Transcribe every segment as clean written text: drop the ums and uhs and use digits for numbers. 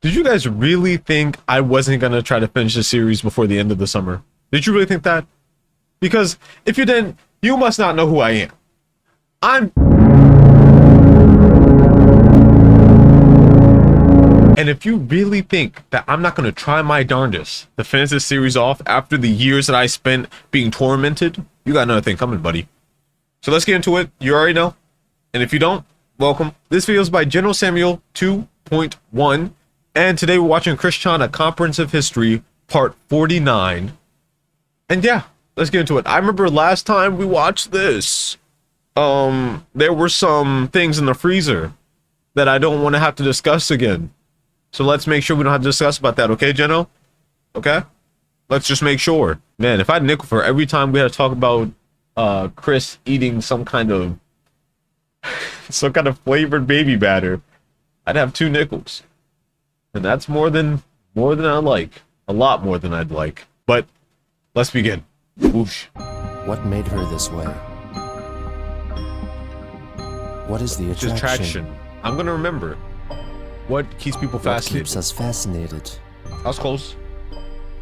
Did you guys really think I wasn't gonna try to finish the series before the end of the summer? Did you really think that? Because if you didn't, you must not know who I am. I'm... And if you really think that I'm not gonna try my darndest to finish this series off after the years that I spent being tormented, you got another thing coming, buddy. So let's get into it. You already know. And if you don't, welcome. This video is by General Samuel 2.1. And today we're watching Christian, A Comprehensive History, Part 49. And yeah, let's get into it. I remember last time we watched this, there were some things in the freezer that I don't want to have to discuss again. So let's make sure we don't have to discuss about that, okay, Geno? Okay? Let's just make sure. Man, if I had a nickel for every time we had to talk about Chris eating some kind of flavored baby batter, I'd have 2 nickels. And that's more than I like. A lot more than I'd like. But let's begin. Whoosh. What made her this way? What is the attraction? Distraction. I'm gonna remember. What keeps people What fascinated? keeps us fascinated? I was close.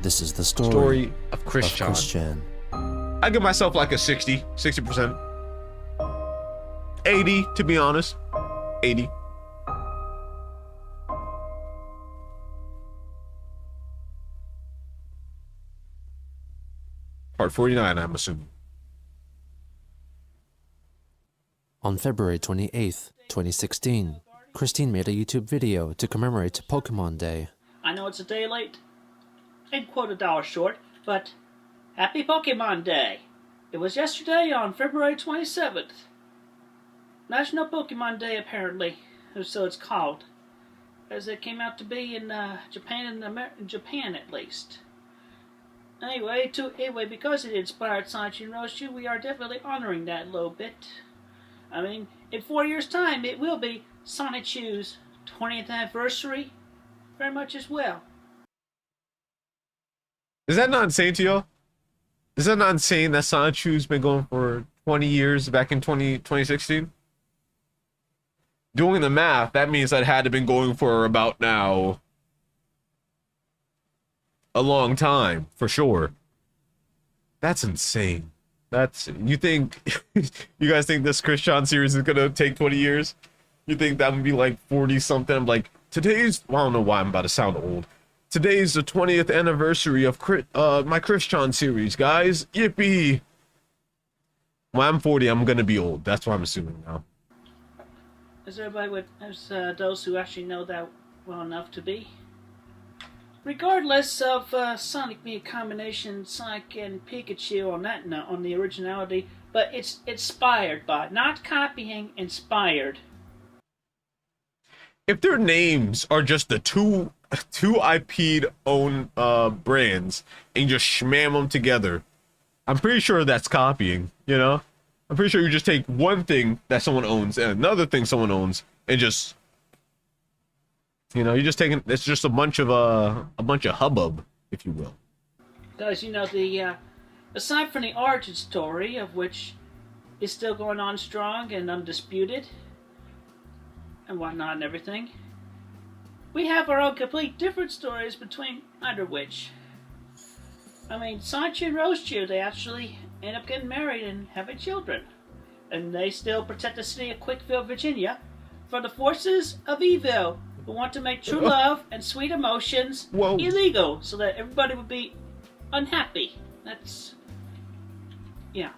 This is the story, Story of of Christian. Christian. I give myself like a 60%. 80, to be honest. 80. Part 49, I'm assuming. On February 28th, 2016, Christine made a YouTube video to commemorate Pokémon Day. I know it's a day late and $1 short, but happy Pokemon Day! It was yesterday on February 27th. National Pokemon Day, apparently, or so it's called, as it came out to be in Japan and Japan at least. Anyway, because it inspired Saimir and Roshu, we are definitely honoring that a little bit. I mean, in 4 years' time, it will be Sonichu's 20th anniversary, very much as well. Is that not insane to y'all? Is that not insane that Sonichu's been going for 20 years back in 2016? Doing the math, that means that had to been going for about now a long time, for sure. That's insane. You think, you guys think this Christian series is gonna take 20 years? You think that would be like 40 something? I'm like, well, I don't know why I'm about to sound old. Today's the 20th anniversary of my Christian series, guys. Yippee! When I'm 40, I'm gonna be old. That's what I'm assuming now. As those who actually know that well enough to be. Regardless of Sonic being a combination Sonic and Pikachu on the originality, but it's inspired by, not copying, inspired. If their names are just the two IP'd own brands and you just shmam them together, I'm pretty sure that's copying, you know? I'm pretty sure you just take one thing that someone owns and another thing someone owns and just, you know, you're just taking, it's just a bunch of hubbub, if you will. Because, you know, aside from the origin story, of which is still going on strong and undisputed, and whatnot and everything, we have our own complete different stories between either which. I mean, Sancho and Roshu, they actually end up getting married and having children. And they still protect the city of Quickville, Virginia, from the forces of evil, who want to make true love and sweet emotions illegal, so that everybody would be unhappy. That's... yeah.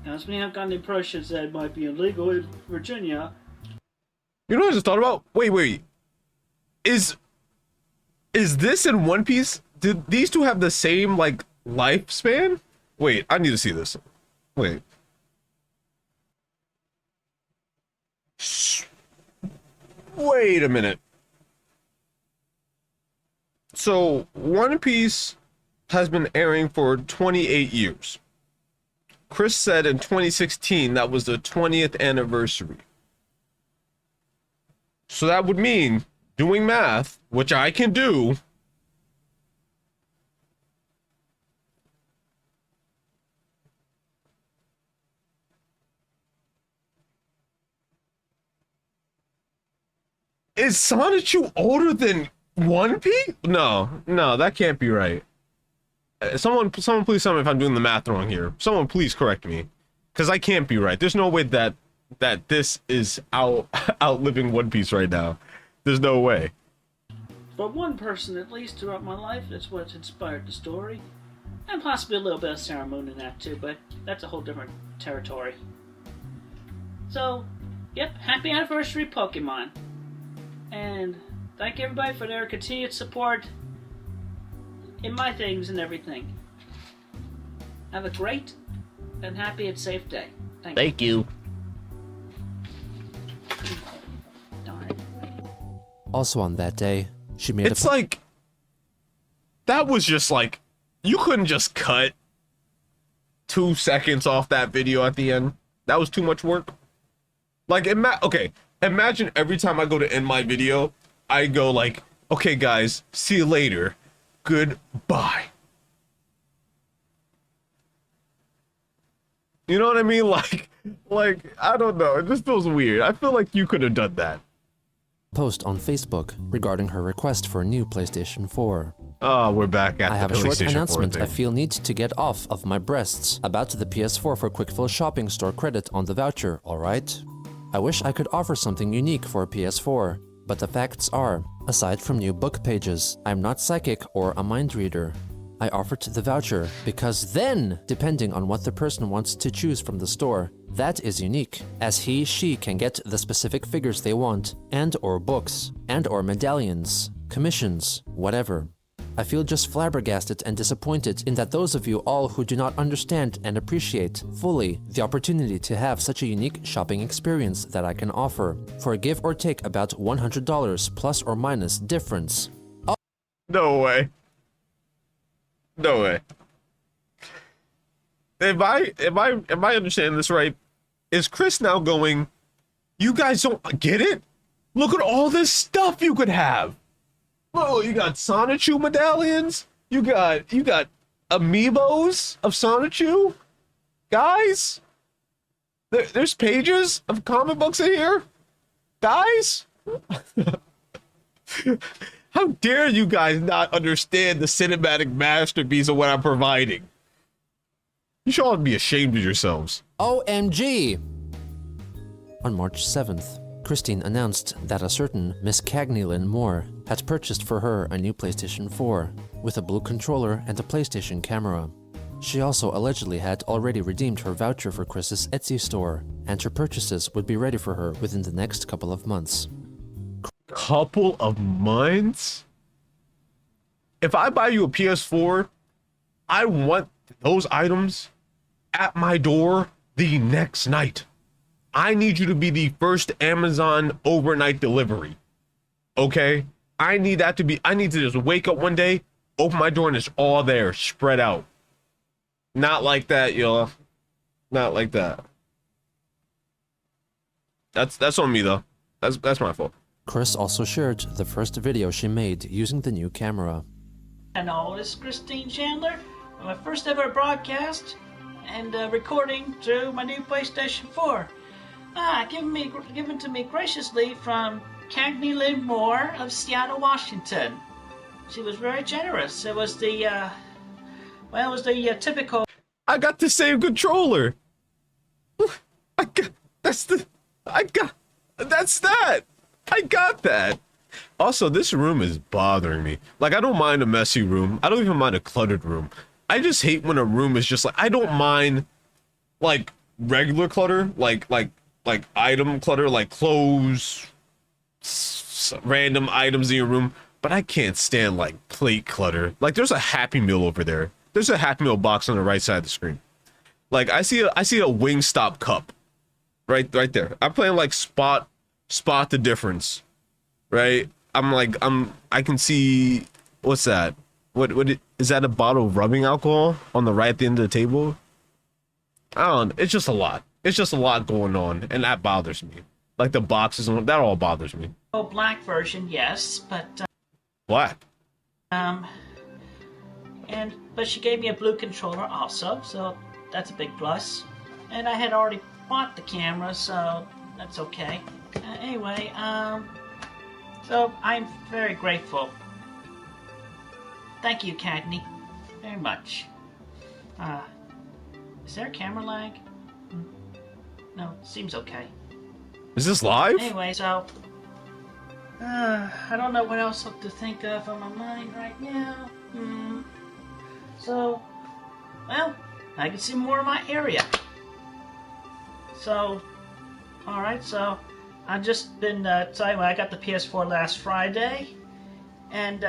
As we have gotten impressions that it might be illegal in Virginia. You know what I just thought about? Wait. Is this in One Piece? Did these two have the same, like, lifespan? Wait, I need to see this. Wait. Wait a minute. So, One Piece has been airing for 28 years. Chris said in 2016 that was the 20th anniversary. So that would mean, doing math, which I can do, is Sonichu older than One Piece? No, that can't be right. Someone please tell me if I'm doing the math wrong here. Someone please correct me, because I can't be right. There's no way that this is outliving One Piece right now. There's no way. For one person, at least throughout my life, that's what's inspired the story. And possibly a little bit of Sarah Moon in that too, but that's a whole different territory. So, yep, happy anniversary, Pokemon. And thank everybody for their continued support in my things and everything. Have a great and happy and safe day. Thank you. Darn. Also on that day, she made It's like, that was just like, you couldn't just cut 2 seconds off that video at the end. That was too much work. Like, okay, imagine every time I go to end my video, I go like, okay guys, see you later. Goodbye. You know what I mean? Like, I don't know. It just feels weird. I feel like you could have done that. post on Facebook regarding her request for a new PlayStation 4. Oh, we're back at I have the a short PlayStation 4 announcement thing. I feel need to get off of my breasts about the PS4 for quick fill shopping store credit on the voucher, alright? I wish I could offer something unique for a PS4, but the facts are, aside from new book pages, I'm not psychic or a mind reader. I offered the voucher because then, depending on what the person wants to choose from the store, that is unique, as she can get the specific figures they want, and or books, and or medallions, commissions, whatever. I feel just flabbergasted and disappointed in that those of you all who do not understand and appreciate fully the opportunity to have such a unique shopping experience that I can offer, for a give or take about $100 plus or minus difference. No way. No way. Am I understanding this right? Is Chris now going, you guys don't get it? Look at all this stuff you could have. Oh, you got Sonichu medallions. You got amiibos of Sonichu. Guys, there's pages of comic books in here. Guys, how dare you guys not understand the cinematic masterpiece of what I'm providing? You should all be ashamed of yourselves. OMG! On March 7th, Christine announced that a certain Miss Cagney Moore had purchased for her a new PlayStation 4 with a blue controller and a PlayStation camera. She also allegedly had already redeemed her voucher for Chris's Etsy store, and her purchases would be ready for her within the next couple of months. Couple of months? If I buy you a PS4, I want those items at my door the next night. I need you to be the first Amazon overnight delivery. Okay? I need to just wake up one day, open my door, and it's all there, spread out. Not like that, yo. Not like that. That's on me though. That's my fault. Chris also shared the first video she made using the new camera. Hello, this is Christine Chandler. My first ever broadcast and recording through my new PlayStation 4. Given to me graciously from Cagney Lynn Moore of Seattle, Washington. She was very generous. It was the typical. I got the same controller. I got that. Also, this room is bothering me. Like, I don't mind a messy room. I don't even mind a cluttered room. I just hate when a room is just like, I don't mind like regular clutter, like item clutter, like clothes, random items in your room, but I can't stand like plate clutter. Like, there's a Happy Meal over there. There's a Happy Meal box on the right side of the screen. Like, I see a Wingstop cup right there. I'm playing like spot the difference, right? I can see, what's that? What is that, a bottle of rubbing alcohol on the right at the end of the table? I don't know. It's just a lot. It's just a lot going on, and that bothers me. Like the boxes, that all bothers me. Oh, black version, yes, but Black. but she gave me a blue controller also, so that's a big plus. And I had already bought the camera, so that's okay. Anyway, so I'm very grateful Thank you, Cagney. Very much. Is there a camera lag? No, seems okay. Is this live? Anyway, so... I don't know what else to think of on my mind right now. So... Well, I can see more of my area. So... Alright, so... I've just been... telling you, I got the PS4 last Friday. And,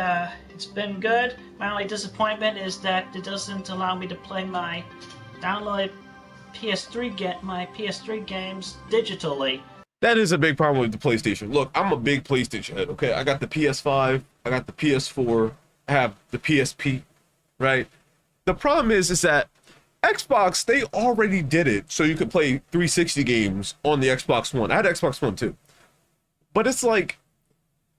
it's been good. My only disappointment is that it doesn't allow me to play my downloaded my PS3 games digitally. That is a big problem with the PlayStation. Look, I'm a big PlayStation head, okay? I got the PS5, I got the PS4, I have the PSP, right? The problem is that Xbox, they already did it so you could play 360 games on the Xbox One. I had Xbox One too. But it's like,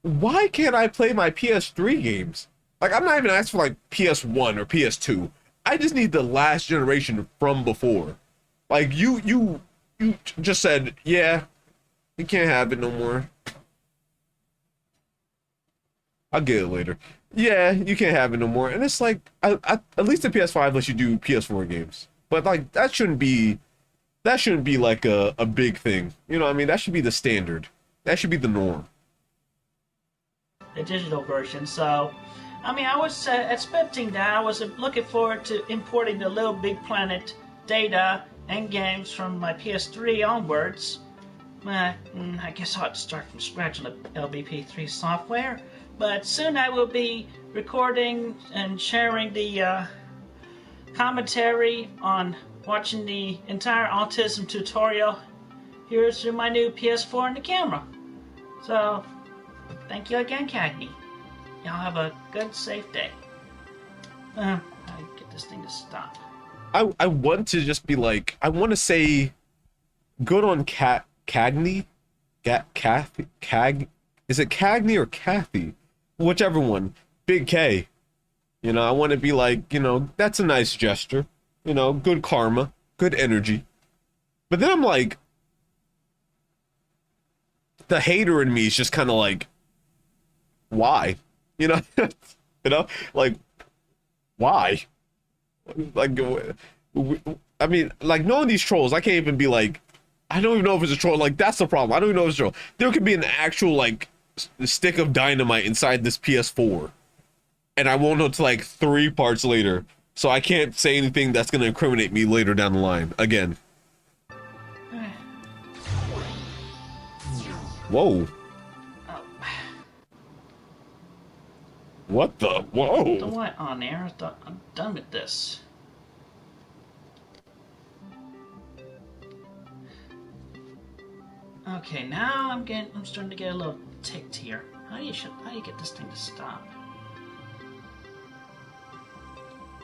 why can't I play my PS3 games? Like, I'm not even asking for like PS1 or PS2. I just need the last generation from before. Like, you just said, yeah, you can't have it no more. I'll get it later. Yeah, you can't have it no more. And it's like, at least the PS5 lets you do PS4 games. But like, that shouldn't be like a big thing. You know what I mean? That should be the standard. That should be the norm. The digital version, so... I mean, I was expecting that. I was looking forward to importing the Little Big Planet data and games from my PS3 onwards. I guess I'll have to start from scratch on the LBP3 software. But soon I will be recording and sharing the commentary on watching the entire Autism tutorial here through my new PS4 and the camera. So, thank you again, Cagney. Y'all have a good, safe day. I get this thing to stop. I want to just be like, I want to say, good on Cagney? Is it Cagney or Kathy? Whichever one. Big K. You know, I want to be like, you know, that's a nice gesture. You know, good karma, good energy. But then I'm like, the hater in me is just kind of like, why? You know, like, why? Like, I mean, like, knowing these trolls, I can't even be like, I don't even know if it's a troll. Like, that's the problem. I don't even know if it's a troll. There could be an actual, like, stick of dynamite inside this PS4. And I won't know until, like, 3 parts later. So I can't say anything that's going to incriminate me later down the line. Again. Whoa. What the? Whoa. The what on air? I'm done with this. Okay, now I'm starting to get a little ticked here. How do you get this thing to stop?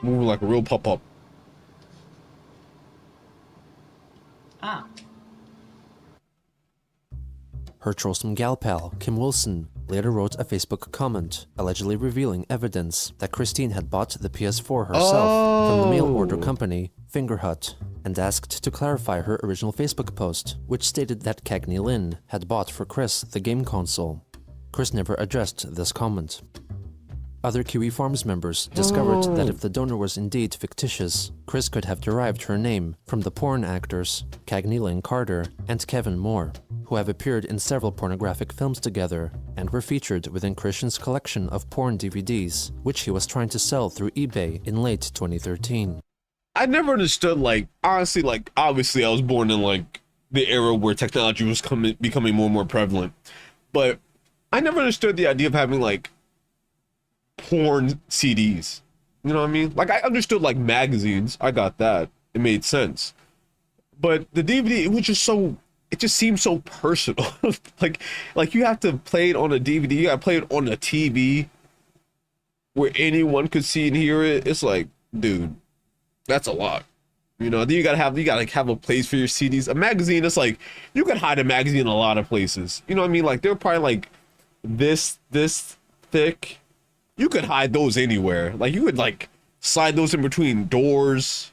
Moving like a real pop-up. Ah. Her Trollsome gal pal, Kim Wilson, later wrote a Facebook comment allegedly revealing evidence that Christine had bought the PS4 herself from the mail order company, Fingerhut, and asked to clarify her original Facebook post, which stated that Cagney Lynn had bought for Chris the game console. Chris never addressed this comment. Other Kiwi Farms members discovered that if the donor was indeed fictitious, Chris could have derived her name from the porn actors Cagney Lynn Carter and Kevin Moore, who have appeared in several pornographic films together and were featured within Christian's collection of porn DVDs, which he was trying to sell through eBay in late 2013. I never understood, like, honestly, like, obviously I was born in, like, the era where technology was becoming more and more prevalent, but I never understood the idea of having, like, porn CDs. You know what I mean? Like, I understood, like, magazines. I got that. It made sense. But the DVD, it was just so... It just seems so personal. like you have to play it on a DVD. You gotta play it on a TV where anyone could see and hear it. It's like, dude, that's a lot. You know, then you gotta have a place for your CDs. A magazine, it's like, you can hide a magazine in a lot of places. You know what I mean? Like, they're probably like this thick. You could hide those anywhere. Like, you could like slide those in between doors.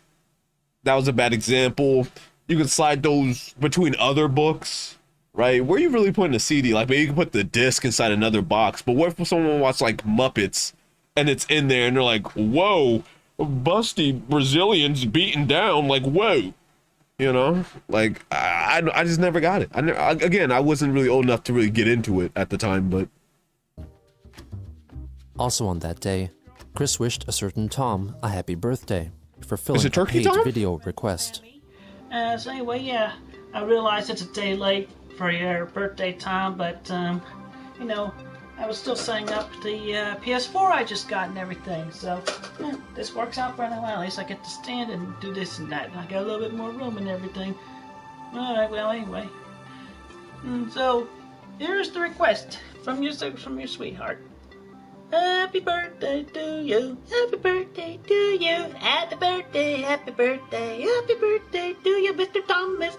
That was a bad example. You can slide those between other books, right? Where are you really putting a CD? Like, maybe you can put the disc inside another box. But what if someone wants like Muppets and it's in there, and they're like, whoa, busty Brazilians beaten down, like, whoa. You know, like, I just never got it. Again, I wasn't really old enough to really get into it at the time, but... Also on that day, Chris wished a certain Tom a happy birthday, fulfilling a Turkey paid Tom? video request. So anyway, yeah, I realize it's a day late for your birthday, Tom, but, you know, I was still setting up the PS4 I just got and everything, so this works out for now. At least I get to stand and do this and that, and I got a little bit more room and everything. Alright, well, anyway. So, here's the request from your sweetheart. Happy birthday to you, happy birthday to you, happy birthday, happy birthday, happy birthday to you, Mr. Thomas.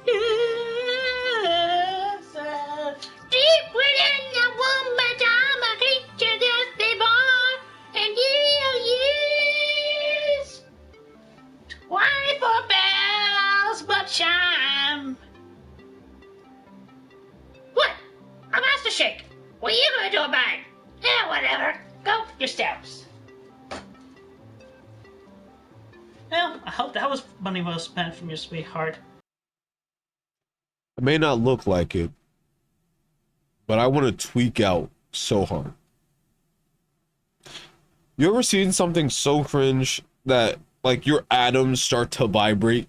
Deep within the womb, I'm a creature just reborn, and years 24 bells but chime. What? A master shake. What are you gonna do about it? Yeah, whatever. Go yourselves. Well, I hope that was money well spent from your sweetheart. It may not look like it, but I want to tweak out so hard. You ever seen something so cringe that, like, your atoms start to vibrate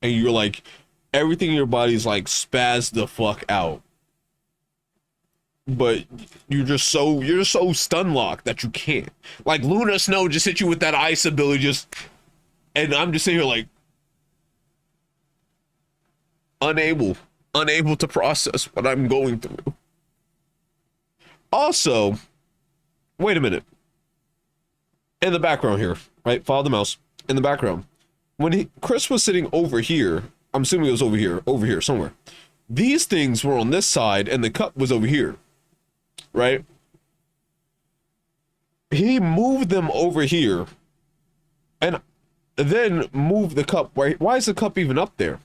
and you're like, everything in your body's like spaz the fuck out, but you're just so stun locked that you can't. Like, Luna Snow just hit you with that ice ability, and I'm just sitting here like unable to process what I'm going through. Also, wait a minute. In the background here, right? Follow the mouse. In the background, when Chris was sitting over here, I'm assuming it was over here somewhere. These things were on this side, and the cup was over here, right? He moved them over here, and then moved the cup. Why is the cup even up there?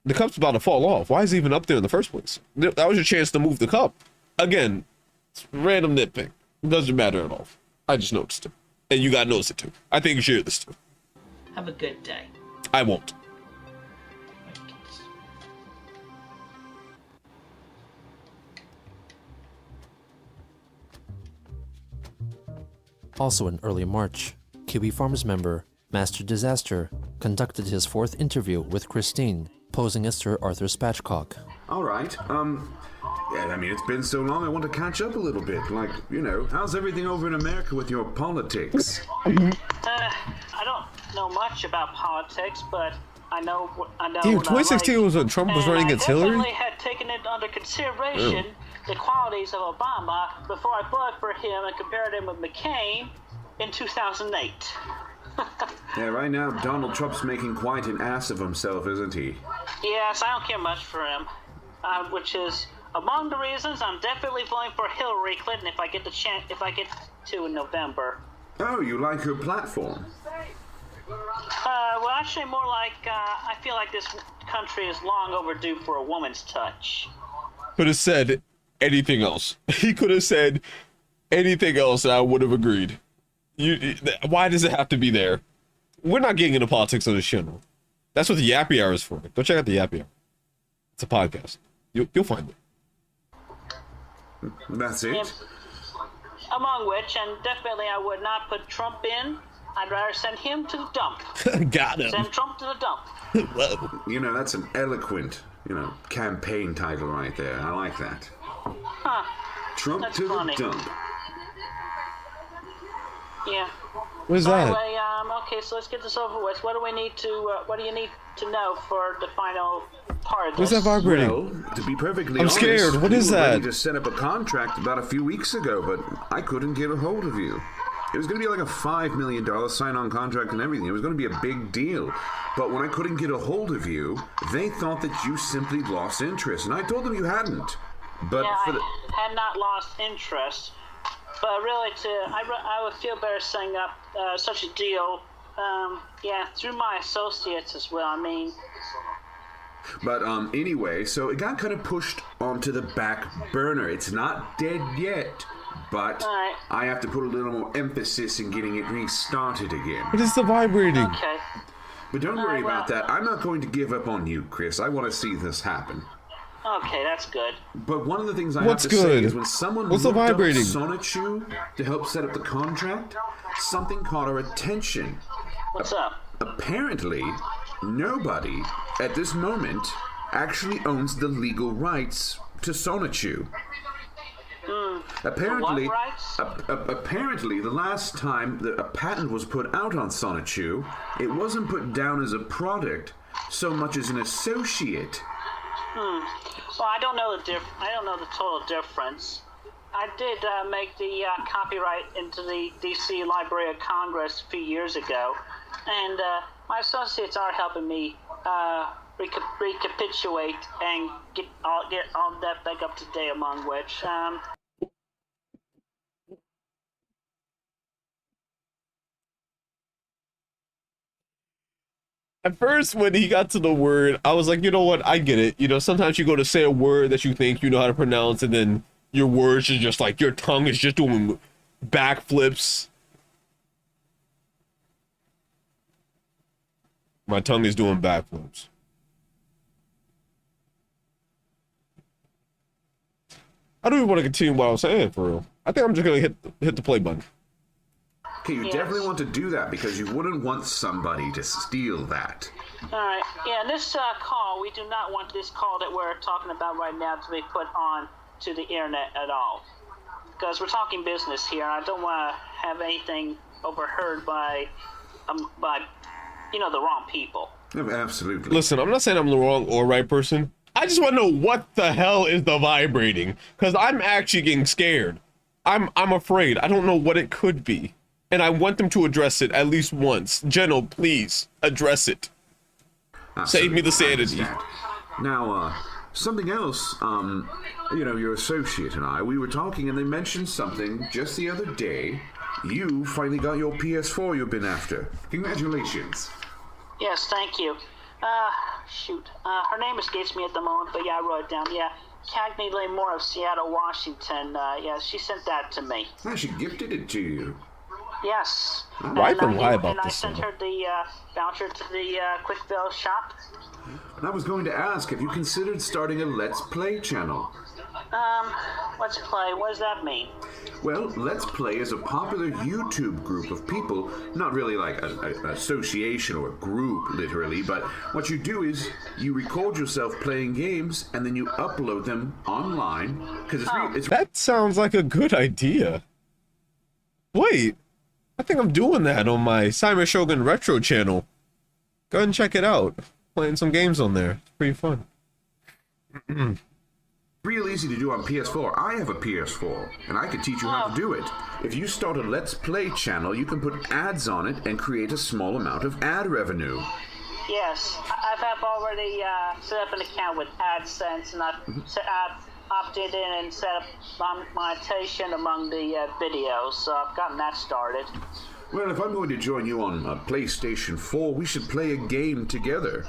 The cup's about to fall off. Why is it even up there in the first place? That was your chance to move the cup. Again, it's random nitpick. It doesn't matter at all. I just noticed it. And you gotta notice it too. I think you share this too. Have a good day. I won't. Also in early March, Kiwi Farms member Master Disaster conducted his fourth interview with Christine, posing as Sir Arthur Spatchcock. All right. Yeah, I mean, it's been so long, I want to catch up a little bit. Like, you know, how's everything over in America with your politics? I don't know much about politics, but I know Dude, what I 2016 like. was when Trump was running against Hillary? I definitely had taken it under consideration, the qualities of Obama, before I voted for him and compared him with McCain in 2008. Yeah, right now, Donald Trump's making quite an ass of himself, isn't he? Yes, I don't care much for him, which is among the reasons I'm definitely voting for Hillary Clinton if I get to in November. Oh, you like her platform? Well, actually, more like I feel like this country is long overdue for a woman's touch. Could have said anything else. He could have said anything else, and I would have agreed. Why does it have to be there? We're not getting into politics on this channel. That's what the Yappy Hour is for. Go check out the Yappy Hour. It's a podcast. You'll find it. That's it? And among which, and definitely I would not put Trump in. I'd rather send him to the dump. Got him. Send Trump to the dump. Whoa. You know, that's an eloquent, campaign title right there. I like that. Huh. Trump That's to funny. the dump. Yeah. What is that? Anyway, okay, so let's get this over with. What do you need to know for the final part of this? What's that vibrating? Well, to be perfectly I'm honest, scared. What is we were that? ready to set up a contract about a few weeks ago, but I couldn't get a hold of you. It was going to be like a $5 million sign-on contract and everything. It was going to be a big deal. But when I couldn't get a hold of you, they thought that you simply lost interest, and I told them you hadn't. But Yeah, for the... I had not lost interest, but really, I would feel better setting up such a deal. Through my associates as well. I mean. But anyway, so it got kind of pushed onto the back burner. It's not dead yet, but Alright. I have to put a little more emphasis in getting it restarted again. What is the vibrating? Okay. But don't worry well- about that. I'm not going to give up on you, Chris. I want to see this happen. Okay, that's good. But one of the things I What's have to say good? is when someone What's the looked up vibrating? Sonichu to help set up the contract, something caught our attention. What's up? Apparently, nobody at this moment actually owns the legal rights to Sonichu. Apparently, what rights? apparently, the last time that a patent was put out on Sonichu, it wasn't put down as a product so much as an associate. Well, I don't know the total difference. I did make the copyright into the DC Library of Congress a few years ago, and my associates are helping me recapitulate and get all that back up to date. Among which, At first, when he got to the word, I was like, you know what? I get it. You know, sometimes you go to say a word that you think you know how to pronounce, and then your words are just like, your tongue is just doing backflips. My tongue is doing backflips. I don't even want to continue what I was saying, for real. I think I'm just going to hit the play button. Okay, you definitely want to do that because you wouldn't want somebody to steal that. all right, yeah. This call, we do not want this call that we're talking about right now to be put on to the internet at all, because we're talking business here. I don't want to have anything overheard by the wrong people. Yeah, absolutely. Listen, I'm not saying I'm the wrong or right person. I just want to know what the hell is the vibrating, because I'm actually getting scared. I'm afraid. I don't know what it could be. And I want them to address it at least once. General, please address it. Save me the sanity. Now, something else, your associate and I, we were talking and they mentioned something just the other day. You finally got your PS4 you've been after. Congratulations. Yes, thank you. Her name escapes me at the moment, but yeah, I wrote it down. Yeah, Cagney Moore of Seattle, Washington. Yeah, she sent that to me. She gifted it to you. Yes. Why even lie about and I this? sent her the voucher to the Quick Bill shop. And I was going to ask, have you considered starting a Let's Play channel? Let's play. What does that mean? Well, Let's Play is a popular YouTube group of people, not really like an association or a group, literally, but what you do is you record yourself playing games and then you upload them online, because it's That sounds like a good idea. Wait, I think I'm doing that on my Saimir Shogun Retro channel. Go ahead and check it out. Playing some games on there. It's pretty fun. real easy to do on PS4. I have a PS4, and I can teach you how to do it. If you start a Let's Play channel, you can put ads on it and create a small amount of ad revenue. Yes, I have already set up an account with AdSense, and I've opted in and set up monetization among the videos, so I've gotten that started. Well, if I'm going to join you on PlayStation 4, we should play a game together.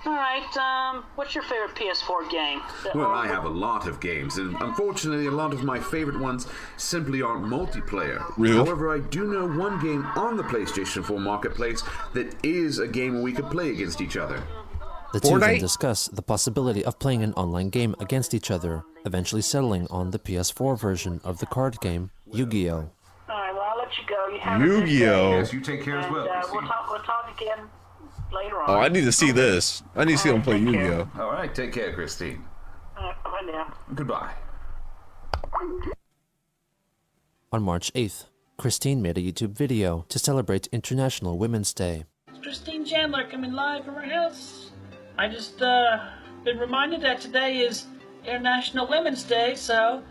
Alright, what's your favorite PS4 game? Well, I have a lot of games, and unfortunately a lot of my favorite ones simply aren't multiplayer. Real? However, I do know one game on the PlayStation 4 marketplace that is a game where we could play against each other. The two then Fortnite? discuss the possibility of playing an online game against each other, eventually settling on the PS4 version of the card game, Yu-Gi-Oh! Alright, well, I'll let you go. You have a good day. Yu-Gi-Oh! Yes, you take care as well. And, Christine. we'll talk again later on. Oh, I need to see this. I need to see them play Take care. Yu-Gi-Oh! All right, take care, Christine. Bye now. Goodbye. On March 8th, Christine made a YouTube video to celebrate International Women's Day. Christine Chandler coming live from her house. I just been reminded that today is International Women's Day, so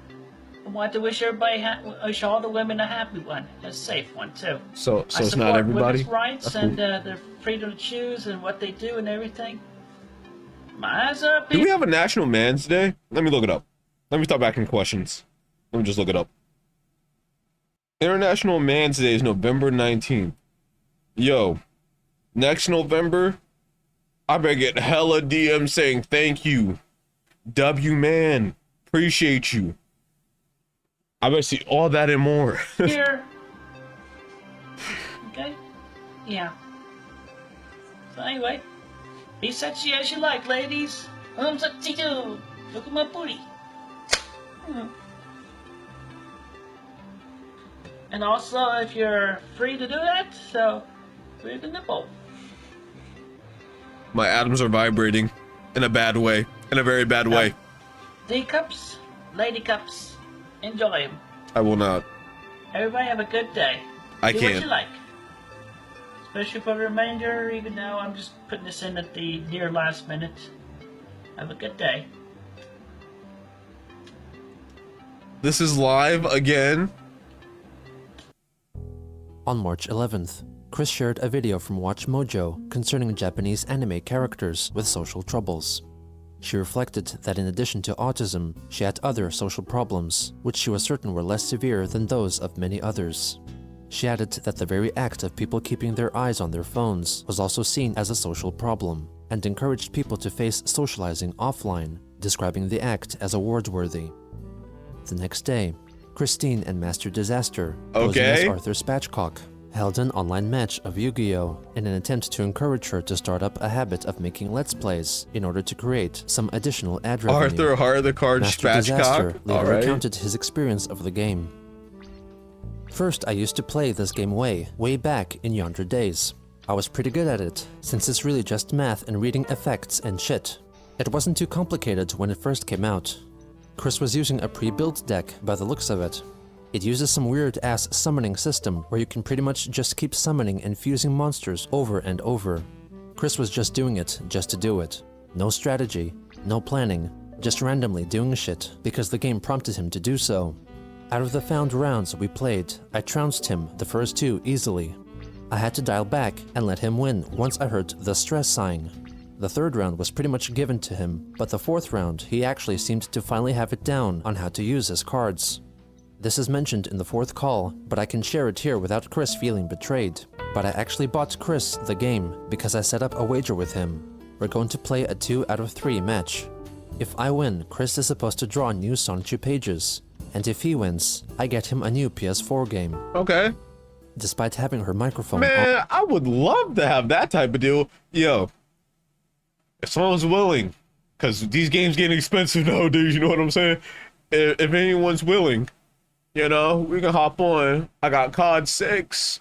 I want to wish everybody, wish all the women a happy one, a safe one too. So I it's not support everybody? women's rights That's and cool. their freedom to choose and what they do and everything. My eyes are Do we have a National Man's Day? Let me look it up. Let me start back in questions. Let me just look it up. International Man's Day is November 19th. Yo, next November, I better get hella DMs saying thank you. W man, appreciate you. I bet see all that and more. Here. Okay? Yeah. So anyway, be sexy as you like, ladies. Sexy too. Look at my booty. And also, if you're free to do that, so free the nipple. My atoms are vibrating in a bad way, in a very bad way. D cups, lady cups, enjoy them. I will not. Everybody have a good day. I Do can't. what you like. Especially for the remainder, even though I'm just putting this in at the near last minute. Have a good day. This is live again. On March 11th, Chris shared a video from Watch Mojo concerning Japanese anime characters with social troubles. She reflected that in addition to autism, she had other social problems, which she was certain were less severe than those of many others. She added that the very act of people keeping their eyes on their phones was also seen as a social problem, and encouraged people to face socializing offline, describing the act as award-worthy. The next day, Christine and Master Disaster, posing as Arthur Spatchcock, held an online match of Yu-Gi-Oh! In an attempt to encourage her to start up a habit of making Let's Plays in order to create some additional ad revenue. Arthur Heart the card Master Disaster Spatchcock. later Alright. recounted his experience of the game. First, I used to play this game way back in yonder days. I was pretty good at it, since it's really just math and reading effects and shit. It wasn't too complicated when it first came out. Chris was using a pre-built deck by the looks of it. It uses some weird-ass summoning system where you can pretty much just keep summoning and fusing monsters over and over. Chris was just doing it just to do it. No strategy, no planning, just randomly doing shit because the game prompted him to do so. Out of the found rounds we played, I trounced him the first two easily. I had to dial back and let him win once I heard the stress sign. The third round was pretty much given to him, but the fourth round he actually seemed to finally have it down on how to use his cards. This is mentioned in the fourth call, but I can share it here without Chris feeling betrayed. But I actually bought Chris the game because I set up a wager with him. We're going to play a 2 out of 3 match. If I win, Chris is supposed to draw new Sonichu pages, and if he wins, I get him a new PS4 game. Okay. Despite having her microphone Man, I would love to have that type of deal. Yo, if someone's willing, because these games getting expensive nowadays, you know what I'm saying? If anyone's willing, you know, we can hop on. I got COD 6.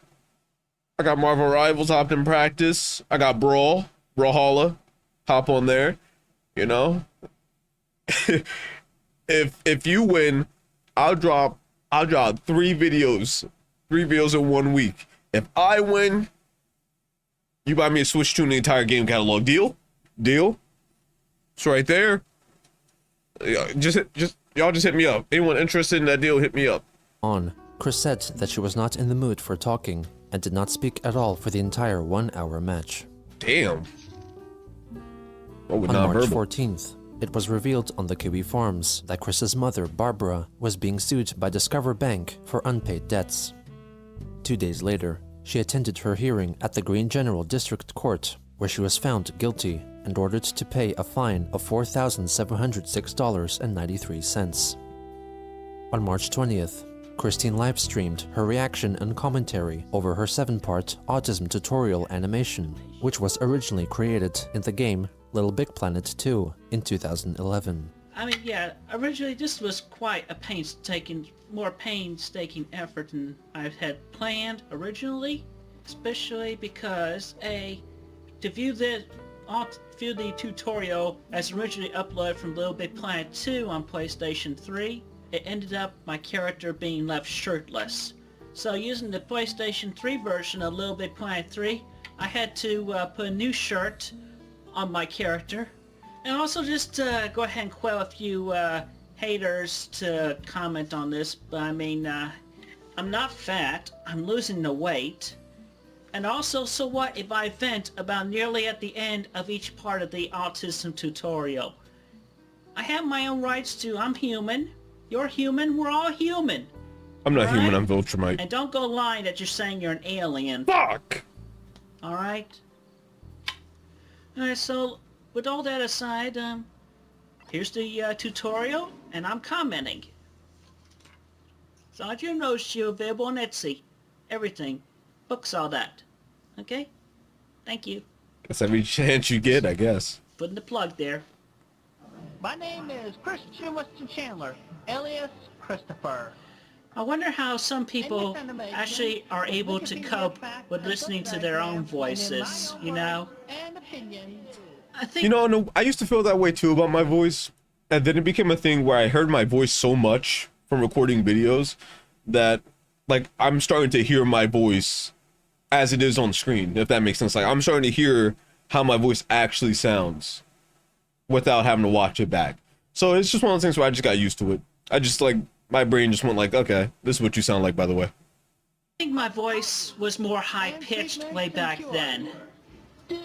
I got Marvel Rivals hopped in practice. I got Brawlhalla, hop on there, you know? if you win, I'll drop 3 videos in 1 week. If I win, you buy me a Switch 2 in the entire game catalog. Deal? It's right there. Just y'all just hit me up. Anyone interested in that deal, hit me up. on, Chris said that she was not in the mood for talking and did not speak at all for the entire 1-hour match. Damn. What would On not March verbal? 14th, it was revealed on the Kiwi Farms that Chris's mother, Barbara, was being sued by Discover Bank for unpaid debts. 2 days later, she attended her hearing at the Green General District Court, where she was found guilty and ordered to pay a fine of $4,706.93. On March 20th, Christine live-streamed her reaction and commentary over her 7-part Autism tutorial animation, which was originally created in the game Little Big Planet 2 in 2011. I mean, yeah, originally this was quite a more painstaking effort than I had planned originally, especially because to view the tutorial as originally uploaded from Little Big Planet 2 on PlayStation 3, it ended up my character being left shirtless. So using the PlayStation 3 version of Little Big Planet 3, I had to put a new shirt on my character. And also just go ahead and quell a few haters to comment on this, but I mean, I'm not fat, I'm losing the weight. And also, so what if I vent about nearly at the end of each part of the autism tutorial? I have my own rights too. I'm human, you're human, we're all human. I'm not human, Alright? I'm Viltrumite. And don't go lying that you're saying you're an alien. Fuck! Alright? Alright, so with all that aside, here's the tutorial, and I'm commenting. So I do know she's available on Etsy. Everything. Books, all that. Okay? Thank you. Guess every chance you get, I guess. Putting the plug there. My name is Christian Weston Chandler, alias Christopher. I wonder how some people actually are able to cope with listening to their own voices, you know? And opinions. I think... You know, no, I used to feel that way too about my voice. And then it became a thing where I heard my voice so much from recording videos that, like, I'm starting to hear my voice as it is on screen, if that makes sense. Like, I'm starting to hear how my voice actually sounds without having to watch it back. So it's just one of those things where I just got used to it. I just, like, my brain just went like, okay, this is what you sound like, by the way. I think my voice was more high-pitched way back then. Dude,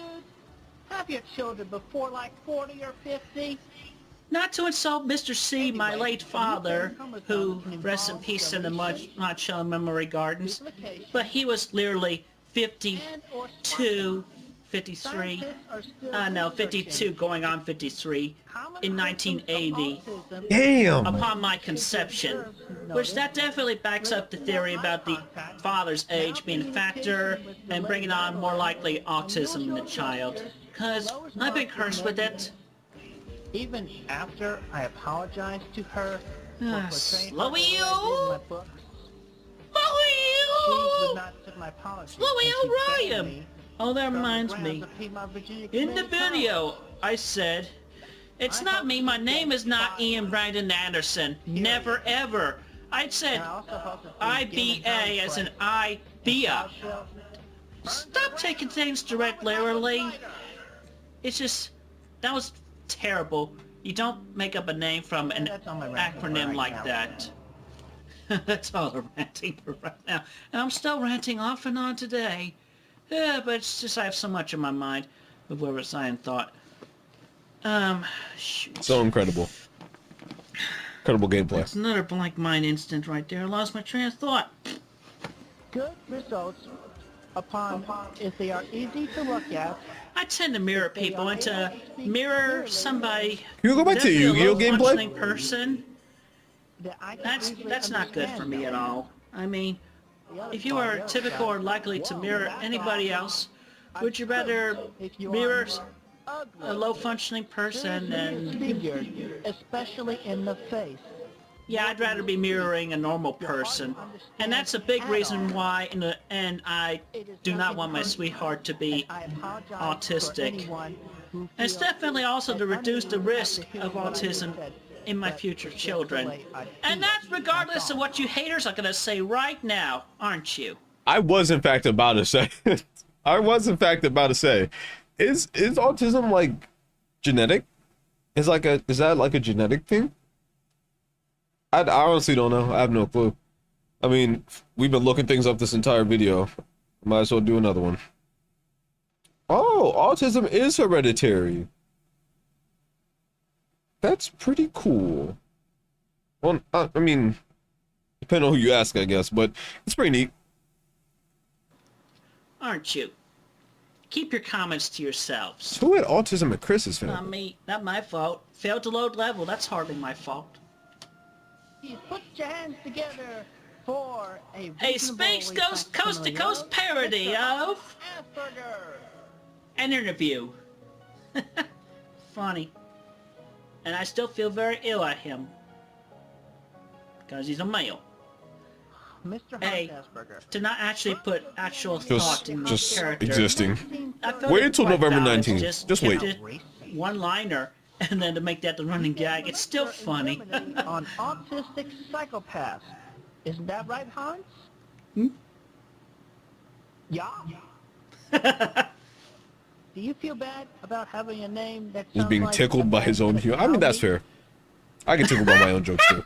have your children before like 40 or 50? Not to insult Mr. C, my late father, who, rest in peace in the not shall memory gardens, but he was literally 52, 53, no, 52 going on 53 in 1980 Damn! upon my conception, which that definitely backs up the theory about the father's age being a factor and bringing on more likely autism in the child, because I've been cursed with it. Even after I apologized to her for portraying Slowy her in my books, she would not accept my apology. Slowy and she banned Ryan! me Oh, that from the reminds grounds me. of Piedmont, Virginia In the Community video, I said, it's not me, my name is not Ian Brandon Anderson. Never ever. I said IBA as in IBA. Stop taking things direct literally. It's just, that was terrible. You don't make up a name from an acronym like that. That's all I'm ranting for right now. And I'm still ranting off and on today. Yeah, but it's just I have so much in my mind of what was I in thought. Shoot. So incredible. Incredible gameplay. That's another blank mind instant right there. I lost my train of thought. Good results upon if they are easy to look at. I tend to mirror people and to mirror somebody. Can you go back to Yu-Gi-Oh gameplay? Functioning person. That I can That's easily not good for me at understand. all. I mean, The other if you part, are the other typical or side, likely to whoa, mirror that's anybody awesome. else, I would you could rather if you mirror are ugly. a low functioning person and... Disfigured, especially in the face. Yeah, I'd rather be mirroring a normal person. And that's a big reason why in the end I do not want my sweetheart to be I apologize for autistic. anyone who And it's feels definitely also to that reduce the under- risk have to hear of what I autism said, in my but future just children. the way I And feel. that's regardless That's of all. what you haters are gonna say right now, aren't you? I was in fact about to say is autism like genetic? Is that like a genetic thing? I honestly don't know. I have no clue. I mean, we've been looking things up this entire video. Might as well do another one. Oh, autism is hereditary. That's pretty cool. Well, I mean, depending on who you ask, I guess, but it's pretty neat. Aren't you? Keep your comments to yourselves. Who had autism at Chris's Not family? me, not my fault. Failed to load level, that's hardly my fault. Put your hands together for a A Space Ghost Coast to Coast parody of Asperger. an interview. Funny. And I still feel very ill at him. Because he's a male. Mr. Hey, Asperger. to not actually put actual thought in the Just character. existing. I felt Wait it until quite November balanced, 19th. Just kept wait. it one-liner, and then to make that the running gag, it's still funny. On autistic psychopaths. Isn't that right, Hans? Yeah. Do you feel bad about having a name that He's sounds being like tickled by his own humor. I mean, that's fair. I get tickled by my own jokes too.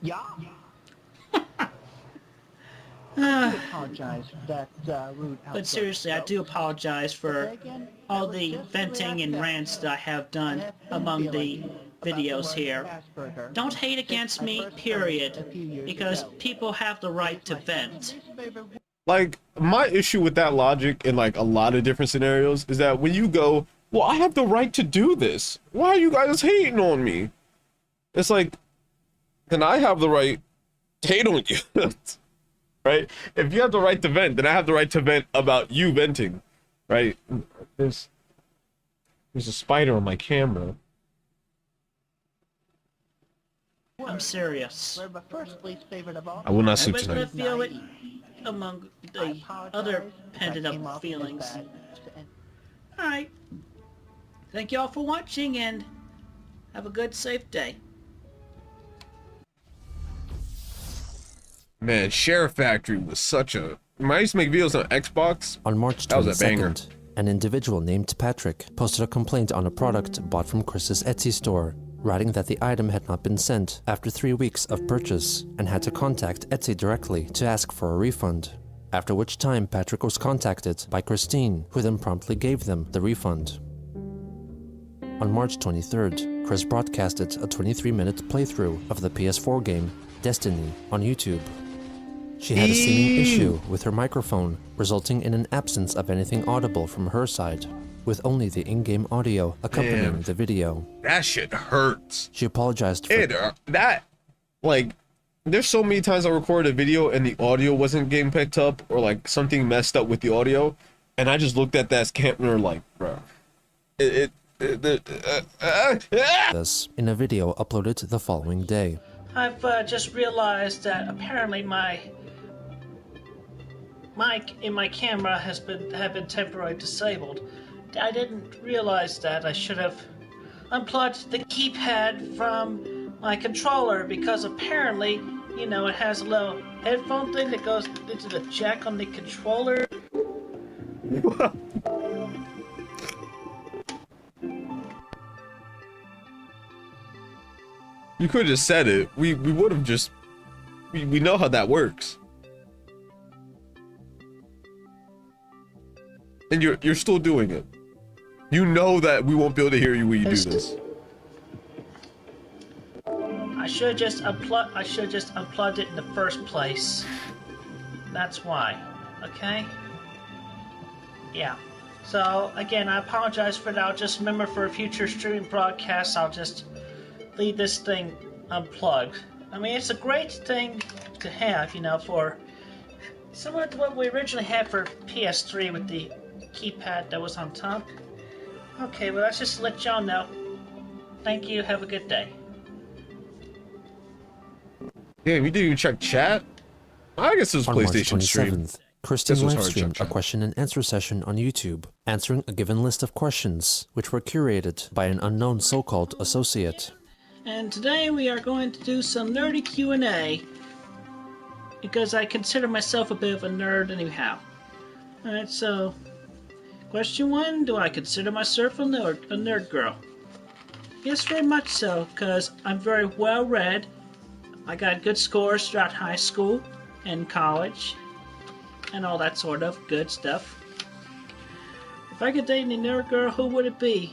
Yeah. I apologize for that rude outburst. But seriously, I do apologize for all the venting and rants that I have done among the videos here. Don't hate against me, period, because people have the right to vent. Like, my issue with that logic in like a lot of different scenarios is that when you go, well, I have the right to do this. Why are you guys hating on me? It's like, can I have the right hate on you. Right? If you have the right to vent, then I have the right to vent about you venting. Right? There's a spider on my camera. I'm serious. We're my first least favorite of all. I will not I sleep was gonna tonight. feel it among I the apologize other if I pendant came up off feelings. as bad. And Alright. Thank you all for watching and have a good, safe day. Man, Sheriff Factory was such a... When I used to make videos on Xbox, On March that was a banger. 22nd, an individual named Patrick posted a complaint on a product bought from Chris's Etsy store, writing that the item had not been sent after 3 weeks of purchase and had to contact Etsy directly to ask for a refund. After which time Patrick was contacted by Christine, who then promptly gave them the refund. On March 23rd, Chris broadcasted a 23-minute playthrough of the PS4 game Destiny on YouTube. She had a seeming issue with her microphone, resulting in an absence of anything audible from her side, with only the in-game audio accompanying Damn. the video. That shit hurts. She apologized for There's so many times I recorded a video and the audio wasn't getting picked up, or like something messed up with the audio, and I just looked at that camera like, bro, this in a video uploaded the following day. I've just realized that apparently my mic in my camera have been temporarily disabled. I didn't realize that. I should have unplugged the keypad from my controller because apparently, you know, it has a little headphone thing that goes into the jack on the controller. You could have just said it. We would have just... We know how that works. And you're still doing it. You know that we won't be able to hear you when you do this. I should just unplugged it in the first place. That's why. Okay? Yeah. So again, I apologize for that. I'll just remember for future streaming broadcasts, I'll just leave this thing unplugged. I mean, it's a great thing to have, you know, for similar to what we originally had for PS3 with the keypad that was on top. Okay, well, let's just let y'all know. Thank you. Have a good day. Damn, you didn't even check chat? I guess it was On March PlayStation stream. 27th, Christine This was hard to livestreamed a check. question and answer session on YouTube, answering a given list of questions, which were curated by an unknown so-called associate. And today we are going to do some nerdy Q&A, because I consider myself a bit of a nerd anyhow. Alright, so, question 1, do I consider myself a nerd girl? Yes, very much so, because I'm very well read. I got good scores throughout high school and college, and all that sort of good stuff. If I could date any nerd girl, who would it be?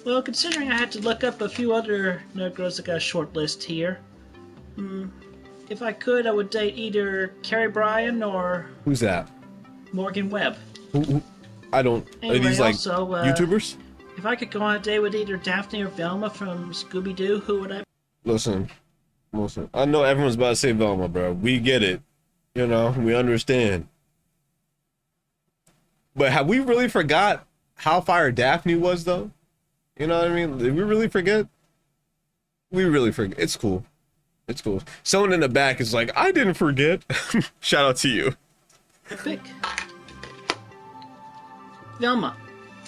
Well, considering I had to look up a few other nerd girls, I got a short list here. If I could, I would date either Carrie Bryan or Who's that? Morgan Webb. Who, I don't... Anyway, are these like also, YouTubers? If I could go on a date with either Daphne or Velma from Scooby-Doo, who would I... Listen. I know everyone's about to say Velma, bro. We get it. You know, we understand. But have we really forgot how fire Daphne was, though? You know what I mean? Did we really forget? We really forget. It's cool. It's cool. Someone in the back is like, I didn't forget. Shout out to you. pick? Velma.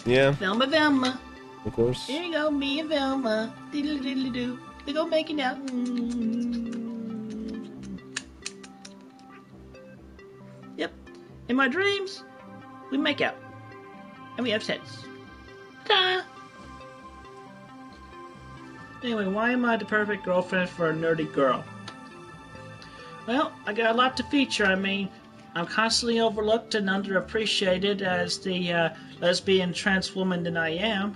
Yeah, Velma. of course. Here you go, me and Velma. Diddly diddly doo. We go making out. Yep. In my dreams, we make out. And we have sex. Ta! Anyway, why am I the perfect girlfriend for a nerdy girl? Well, I got a lot to feature. I mean, I'm constantly overlooked and underappreciated as the lesbian trans woman that I am.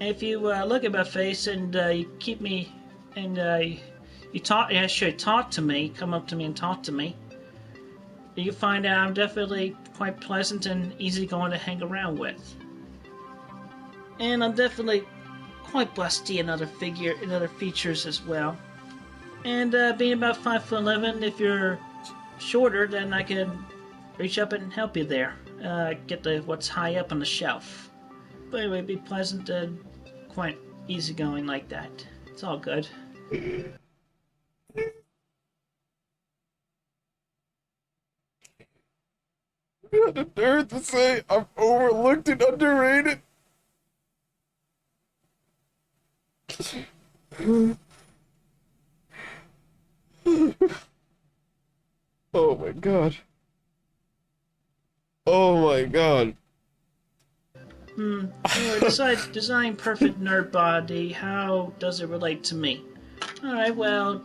If you look at my face and you keep me, and you actually talk to me, come up to me and talk to me, you find out I'm definitely quite pleasant and easygoing to hang around with. And I'm definitely quite busty in other features as well. And being about 5'11", if you're shorter, then I could reach up and help you there. Get the what's high up on the shelf. But anyway, be pleasant and quite easygoing like that. It's all good. You had the nerve to say I'm overlooked and underrated. Oh my god. Oh my god. Anyway, besides design perfect nerd body, how does it relate to me? Alright, well,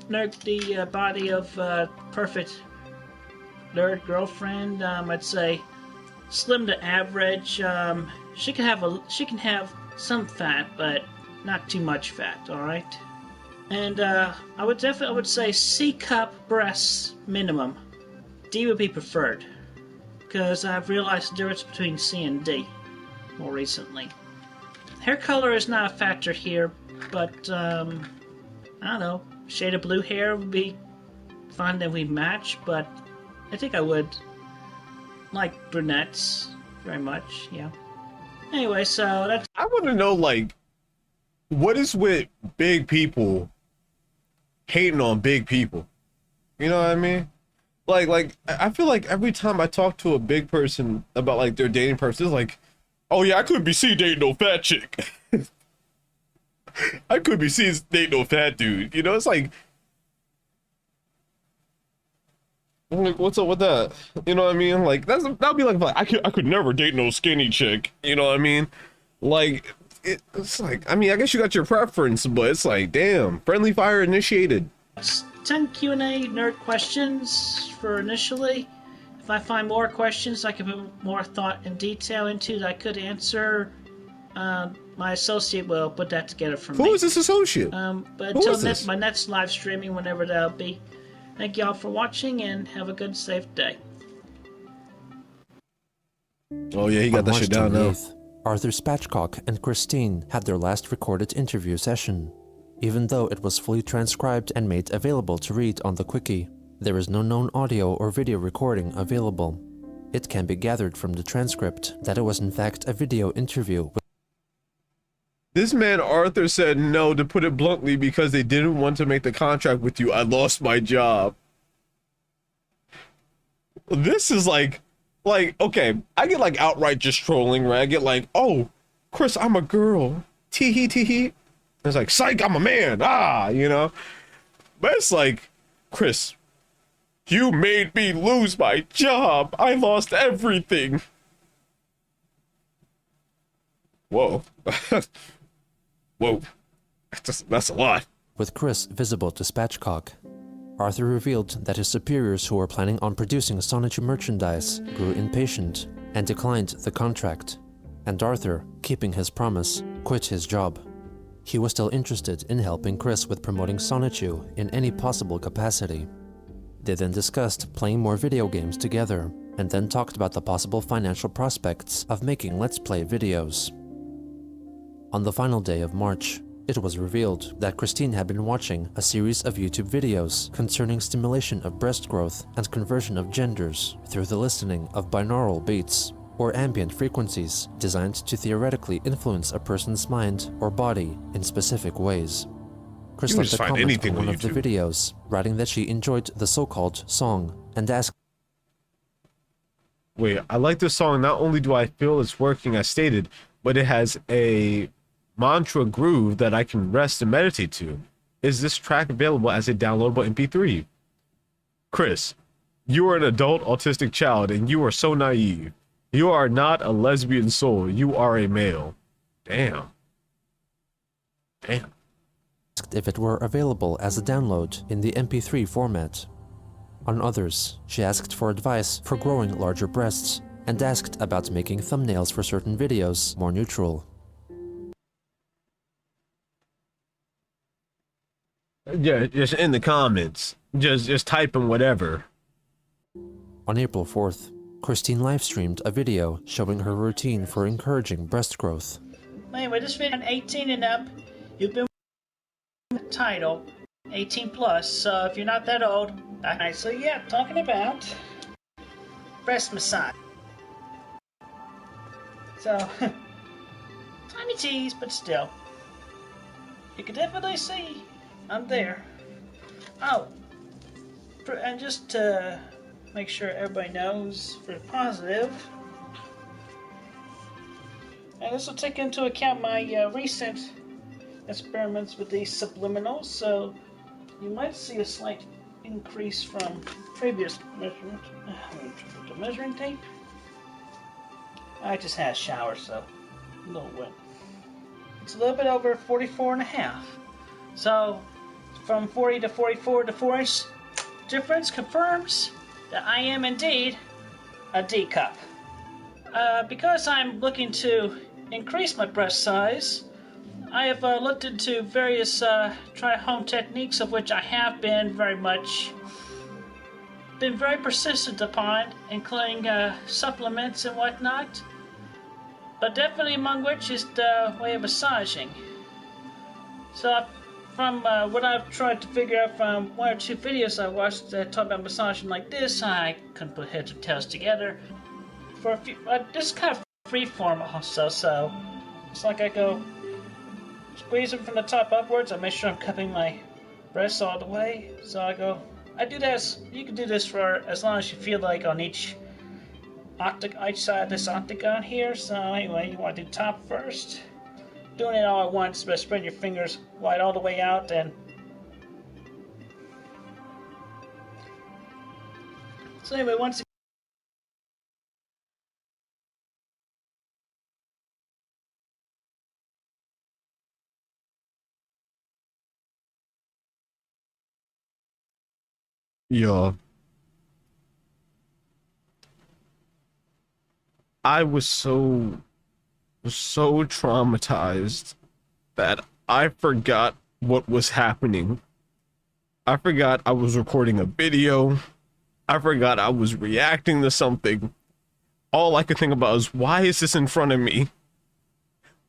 the body of perfect nerd girlfriend, I'd say slim to average. She can have some fat, but not too much fat. All right. And I would say C cup breasts minimum. D would be preferred, because I've realized the difference between C and D more recently. Hair color is not a factor here, but I don't know. Shade of blue hair would be fine that we match, but I think I would like brunettes very much, yeah. Anyway, so that's... I want to know, like, what is with big people hating on big people? You know what I mean? Like, I feel like every time I talk to a big person about, like, their dating person, it's like, oh yeah, I couldn't be seen dating no fat chick. I couldn't be seen dating no fat dude. You know, it's like, I'm like, what's up with that? You know what I mean? Like, that'd be like I could never date no skinny chick. You know what I mean? Like, it's like, I mean, I guess you got your preference, but it's like, damn, friendly fire initiated. 10 Q&A nerd questions for initially. If I find more questions I can put more thought and detail into that I could answer, my associate will put that together for me. Who is this associate? But until my next live streaming, whenever that'll be. Thank y'all for watching and have a good, safe day. Oh yeah, he got that shit down now. Arthur Spatchcock and Christine had their last recorded interview session. Even though it was fully transcribed and made available to read on the Quickie, there is no known audio or video recording available. It can be gathered from the transcript that it was in fact a video interview. This man Arthur said no, to put it bluntly, because they didn't want to make the contract with you. I lost my job. This is like, okay, I get like outright just trolling, right? I get like, oh, Chris, I'm a girl. Tee-hee, tee-hee. It's like, psych, I'm a man. Ah, you know? But it's like, Chris, you made me lose my job. I lost everything. Whoa. Whoa. That's a lot. With Chris visible to Spatchcock, Arthur revealed that his superiors who were planning on producing Sonichu merchandise grew impatient and declined the contract, and Arthur, keeping his promise, quit his job. He was still interested in helping Chris with promoting Sonichu in any possible capacity. They then discussed playing more video games together, and then talked about the possible financial prospects of making Let's Play videos. On the final day of March, it was revealed that Christine had been watching a series of YouTube videos concerning stimulation of breast growth and conversion of genders through the listening of binaural beats, or ambient frequencies designed to theoretically influence a person's mind or body in specific ways. Chris left a comment on one of the videos, writing that she enjoyed the so-called song, and asked, wait, I like this song. Not only do I feel it's working as stated, but it has a mantra groove that I can rest and meditate to. Is this track available as a downloadable MP3? Chris, you are an adult autistic child and you are so naive. You are not a lesbian soul. You are a male. Damn. Damn. Asked if it were available as a download in the MP3 format. On others, she asked for advice for growing larger breasts and asked about making thumbnails for certain videos more neutral. Yeah, just in the comments. Just typing whatever. On April 4th, Christine livestreamed a video showing her routine for encouraging breast growth. Anyway, this video on 18 and up, you've been the title, 18 plus, so if you're not that old. Alright, so yeah, talking about breast massage. So, tiny tease, but still. You can definitely see I'm there. Oh, and just to make sure everybody knows for positive, and this will take into account my recent experiments with these subliminals, so you might see a slight increase from previous measurements. The measuring tape. I just had a shower, so a little wet. It's a little bit over 44 and a half. So from 40 to 44, the 4-inch difference confirms that I am indeed a D cup. Because I'm looking to increase my breast size, I have looked into various try-home techniques, of which I have been very persistent upon, including supplements and whatnot. But definitely among which is the way of massaging. So from what I've tried to figure out from one or two videos I watched that talk about massaging like this, I couldn't put heads or tails together. For a few, this is kind of freeform also, so it's like I go squeeze it from the top upwards. I make sure I'm cupping my breasts all the way. So I do this. You can do this for as long as you feel like on each side of this octagon here. So anyway, you want to do top first. Doing it all at once, but spread your fingers wide all the way out and so anyway, once Yeah. I was so traumatized that I forgot what was happening. I forgot I was recording a video. I forgot I was reacting to something. All I could think about is, why is this in front of me?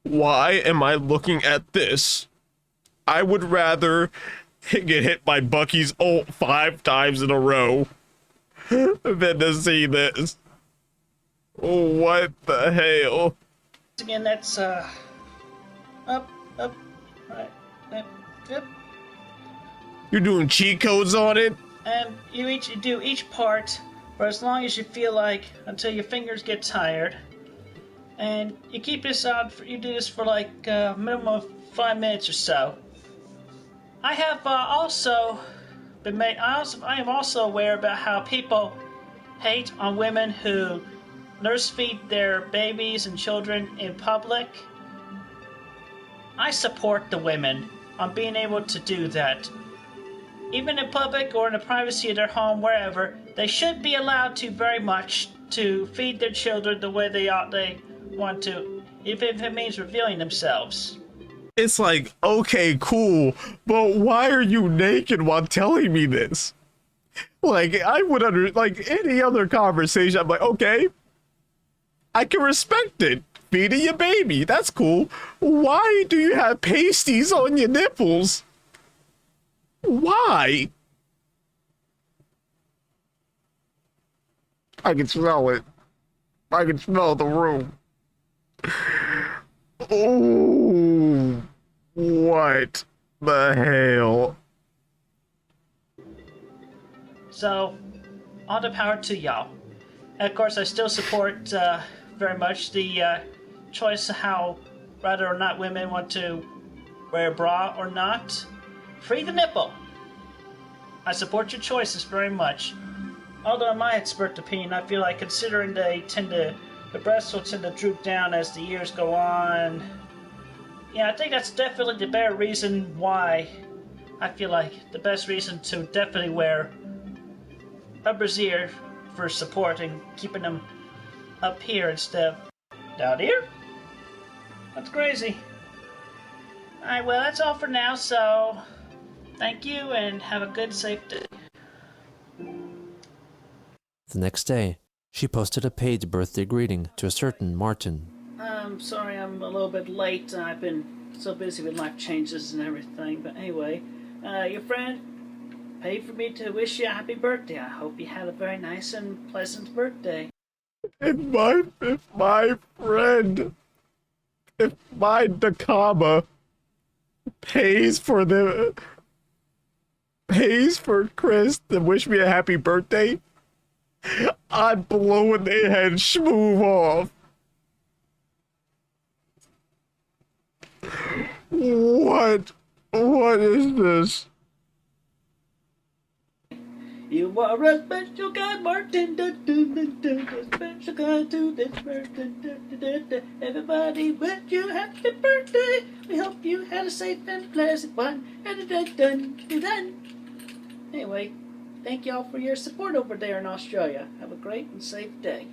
Why am I looking at this? I would rather get hit by Bucky's ult 5 times in a row than to see this. What the hell? again, that's up, right, yep. You're doing cheat codes on it? And you do each part for as long as you feel like, until your fingers get tired. And you keep this on. You do this for like a minimum of 5 minutes or so. I have also been made. I am also aware about how people hate on women who nurse feed their babies and children in public. I support the women on being able to do that. Even in public or in the privacy of their home, wherever, they should be allowed to very much to feed their children the way they want to, if it means revealing themselves. It's like, okay, cool, but why are you naked while telling me this? Like, I would like any other conversation, I'm like, okay, I can respect it. Feeding your baby, that's cool. Why do you have pasties on your nipples? Why? I can smell it. I can smell the room. Oh, what the hell? So, all the power to y'all. And of course, I still support very much the choice of how, whether or not women want to wear a bra or not. Free the nipple. I support your choices very much. Although in my expert opinion, I feel like considering the breasts will tend to droop down as the years go on. Yeah, I think that's definitely the better reason why I feel like the best reason to definitely wear a brassiere for supporting, keeping them up here instead of down here. That's crazy. Alright, well that's all for now, so thank you and have a good, safe day. The next day, she posted a paid birthday greeting to a certain Martin. I'm sorry I'm a little bit late. I've been so busy with life changes and everything. But anyway, Your friend paid for me to wish you a happy birthday. I hope you had a very nice and pleasant birthday. If my friend, if my Nakama pays for Chris to wish me a happy birthday, I'm blowing their head schmoove off. What is this? You are a special guy, Martin. Special guy to this person. Everybody wish you happy birthday. We hope you had a safe and pleasant one. Anyway, thank y'all for your support over there in Australia. Have a great and safe day.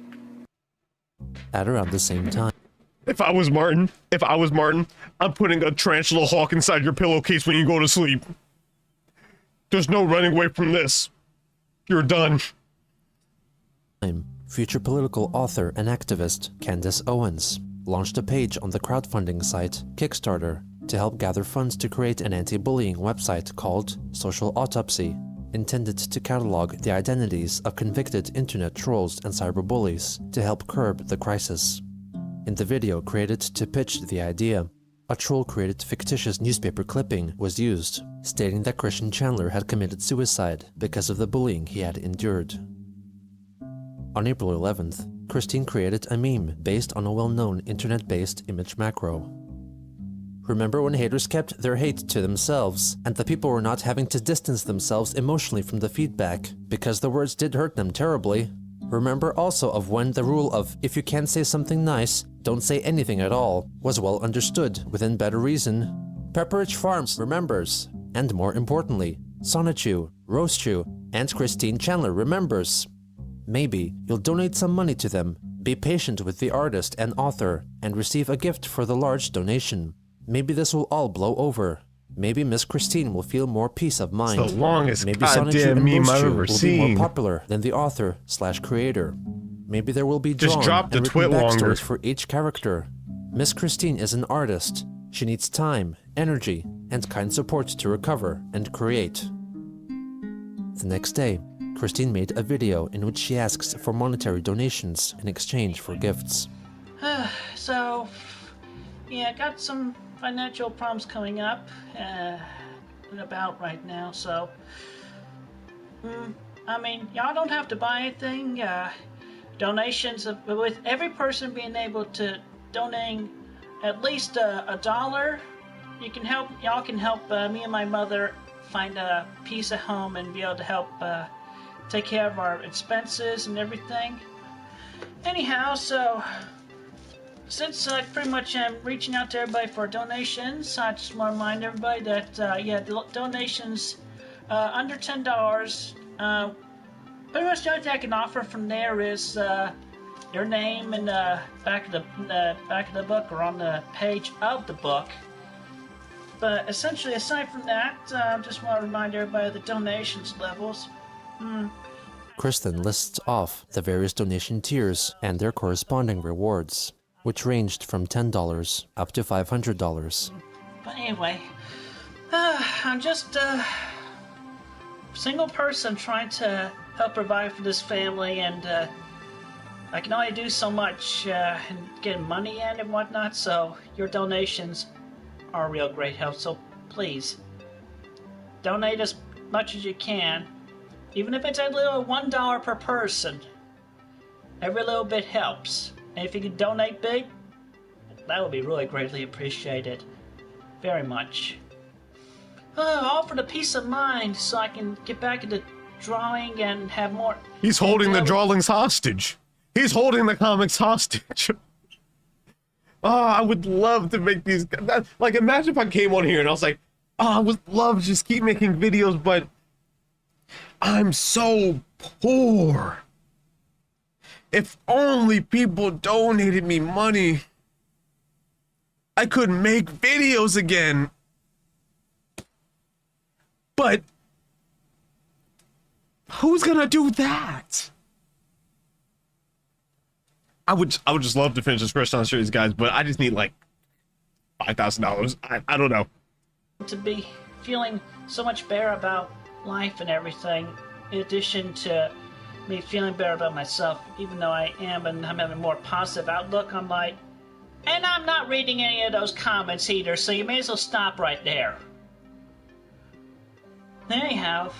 At around the same time, If I was Martin, I'm putting a tarantula hawk inside your pillowcase when you go to sleep. There's no running away from this. You're done. future political author and activist Candace Owens launched a page on the crowdfunding site Kickstarter to help gather funds to create an anti-bullying website called Social Autopsy, intended to catalog the identities of convicted internet trolls and cyberbullies to help curb the crisis. In the video created to pitch the idea, a troll-created fictitious newspaper clipping was used, stating that Christian Chandler had committed suicide because of the bullying he had endured. On April 11th, Christine created a meme based on a well-known internet-based image macro. Remember when haters kept their hate to themselves, and the people were not having to distance themselves emotionally from the feedback because the words did hurt them terribly? Remember also of when the rule of if you can't say something nice, don't say anything at all was well understood within better reason? Pepperidge Farms remembers, and more importantly, Sonichu, Roastu, and Christine Chandler remembers. Maybe you'll donate some money to them, be patient with the artist and author, and receive a gift for the large donation. Maybe this will all blow over. Maybe Miss Christine will feel more peace of mind. It's the longest Maybe Sonichu goddamn and meme I've Roastu ever will be seen. more popular than the author/creator. Maybe there will be Just drawn drop the and twit written longer. backstories for each character. Miss Christine is an artist. She needs time, energy, and kind support to recover and create. The next day, Christine made a video in which she asks for monetary donations in exchange for gifts. So, yeah, got some financial problems coming up and about right now, so I mean, y'all don't have to buy anything. Donations with every person being able to donate at least a dollar, y'all can help me and my mother find a piece of home and be able to help take care of our expenses and everything. Anyhow, so since I pretty much am reaching out to everybody for donations, I just want to remind everybody that, the donations under $10, pretty much the only thing I can offer from there is your name in the back of the book or on the page of the book. But essentially, aside from that, I just want to remind everybody of the donations levels. Kristen lists off the various donation tiers and their corresponding rewards, which ranged from $10 up to $500. But anyway, I'm just a single person trying to help provide for this family, and I can only do so much in getting money in and whatnot, so your donations are a real great help. So please, donate as much as you can, even if it's a little $1 per person. Every little bit helps. And if you can donate big, that would be really greatly appreciated. Very much. All for the peace of mind, so I can get back into drawing and have more... He's holding the drawings hostage. He's holding the comics hostage. Oh, I would love to make these... Like, imagine if I came on here and I was like, oh, I would love to just keep making videos, but I'm so poor. If only people donated me money, I could make videos again. But who's gonna do that? I would just love to finish this Christian series, guys, but I just need like $5,000. I don't know. to be feeling so much better about life and everything, in addition to me feeling better about myself, even though I am and I'm having a more positive outlook on life. And I'm not reading any of those comments either, so you may as well stop right there. Anyhow,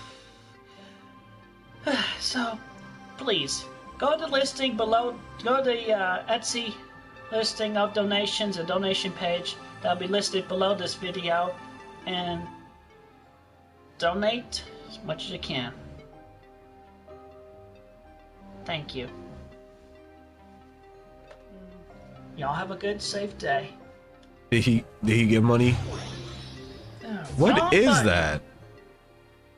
so please go to the listing below, go to the Etsy listing of donations, a donation page that'll be listed below this video, and donate as much as you can. Thank you. Y'all have a good, safe day. Did he get money? What is that?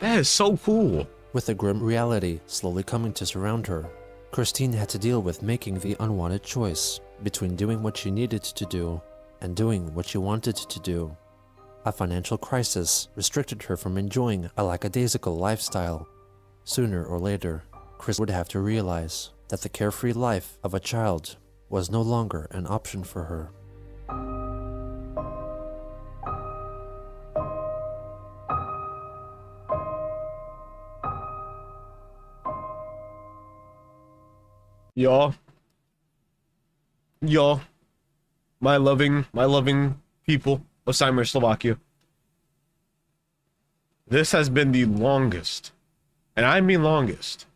That is so cool. With the grim reality slowly coming to surround her, Christine had to deal with making the unwanted choice between doing what she needed to do and doing what she wanted to do. A financial crisis restricted her from enjoying a lackadaisical lifestyle. Sooner or later, Chris would have to realize that the carefree life of a child was no longer an option for her. Y'all, my loving people of Saimir, Slovakia. This has been the longest, and I mean longest,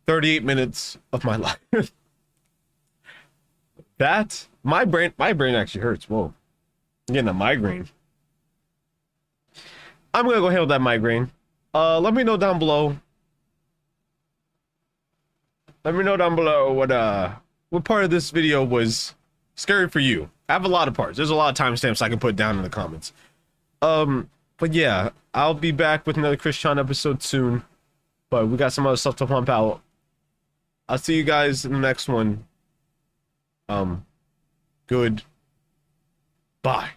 38 minutes of my life. That, my brain actually hurts. Whoa, I'm getting a migraine. I'm gonna go handle that migraine. Let me know down below. Let me know down below what part of this video was scary for you. I have a lot of parts. There's a lot of timestamps I can put down in the comments. But yeah, I'll be back with another Christian episode soon. But we got some other stuff to pump out. I'll see you guys in the next one. Good. Bye.